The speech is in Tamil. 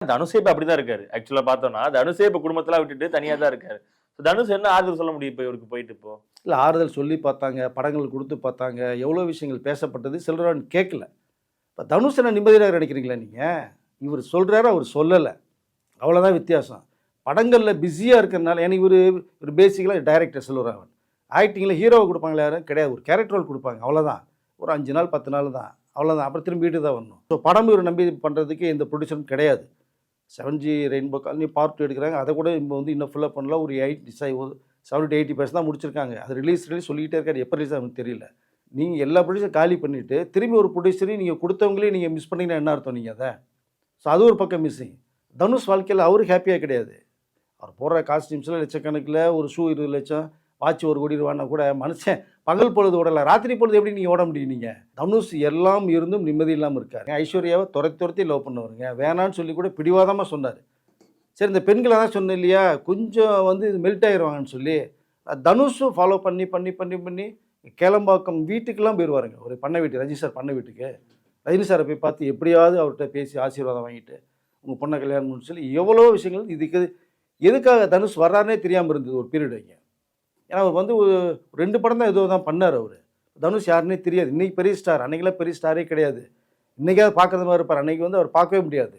தனுஷே இப்ப அப்படிதான் இருக்காரு. ஆக்சுவலா பார்த்தோம்னா, தனுஷே இப்ப குடும்பத்தலாம் விட்டுட்டு தனியா தான் இருக்காரு. தனுஷ் என்ன ஆறுதல் சொல்ல முடியும் இப்ப இவருக்கு போயிட்டு இப்போ? இல்ல ஆறுதல் சொல்லி பார்த்தாங்க, படங்கள் குடுத்து பார்த்தாங்க, எவ்வளோ விஷயங்கள் பேசப்பட்டது, சிலர் கேட்கல. இப்ப தனுஷ் என்ன நிம்மதியா நினைக்கிறீங்களா நீங்க? இவரு சொல்றாரு, அவரு சொல்லல. அவ்வளோதான் வித்தியாசம். படங்கள்ல பிஸியா இருக்கிறனால ஏன்னா இவரு பேசிக்கலா டைரக்டர் செல்வராகவன். ஆக்டிங்ல ஹீரோவ குடுப்பாங்களா யாரும்? கிடையாது. ஒரு கேரக்டர் ரோல் குடுப்பாங்க. அவ்வளோதான். ஒரு 5 நாள், 10 நாள் தான். அவ்வளோதான். அப்புறம் திரும்பி வீட்டுக்கு தான் வரணும். ஸோ படம் இவர நம்பி பண்றதுக்கு எந்த ப்ரொடியூசரும் கிடையாது. 7G ரெயின்போ காலனி பார்ட் 2 எடுக்குறாங்க. அத கூட இப்போ வந்து இன்னும் ஃபுல்லா பண்ணல. ஒரு 70-80% தான் முடிச்சிருக்காங்க. அது ரிலீஸ் சொல்லிக்கிட்டே இருக்காரு. எப்போ ரிலீஸ் ஆகும்னு தெரியல. நீங்க எல்லா ப்ரொடியூசரும் காலி பண்ணிட்டு, திரும்பி ஒரு ப்ரொடியூசரையும் நீங்க குடுத்தவங்களே நீங்க மிஸ் பண்ணீங்கன்னா என்ன அர்த்தம் நீங்க அத? ஸோ அது ஒரு பக்கம் மிஸ்ஸிங். தனுஷ் வாழ்க்கையில அவரு ஹேப்பியா கிடையாது. அவர் போடுற காஸ்டியூம்ஸ்ல லட்சக்கணக்கில ஒரு ஷூ 20 லட்சம், வாட்ச் 1 கோடி ரூபான்னா கூட மனுஷன் பகல் பொழுது ஓடல. ராத்திரி பொழுது எப்படி நீங்க ஓட முடியும் நீங்க? தனுஷ் எல்லாம் இருந்தும் நிம்மதி இல்லாம இருக்காரு. ஐஸ்வர்யாவ துரத்தி லவ் பண்ணவருங்க. வேணான்னு சொல்லி கூட பிடிவாதமா சொன்னாரு. சரி இந்த பெண்கள் அதான் சொன்னேன் இல்லையா? கொஞ்சம் வந்து மெல்ட் ஆயிருவாங்கன்னு சொல்லி, தனுஷும் ஃபாலோ பண்ணி கேளம்பாக்கம் வீட்டுக்கெல்லாம் போயிருவாருங்க. ஒரு பண்ணை வீட்டு ரஜினி சார் பண்ணை வீட்டுக்கு. ரஜினி சாரை போய் பார்த்து எப்படியாவது அவர்கிட்ட பேசி ஆசீர்வாதம் வாங்கிட்டு, உங்க பொண்ணை கல்யாணம் பண்ணணும்னு சொல்லி எவ்வளோ விஷயங்கள் இதுக்கு எதுக்காக தனுஷ் வர்றாருன்னே தெரியாம இருந்தது ஒரு பீரியட் இங்க. ஏன்னா அவர் வந்து ஒரு 2 படம் தான் ஏதோ தான் பண்ணாரு அவரு. தனுஷ் யாருன்னே தெரியாது. இன்னைக்கு பெரிய ஸ்டார். அன்னைக்கெல்லாம் பெரிய ஸ்டாரே கிடையாது. இன்னைக்காவது பார்க்குற மாதிரி இருப்பார். அன்னைக்கு வந்து அவர் பார்க்கவே முடியாது.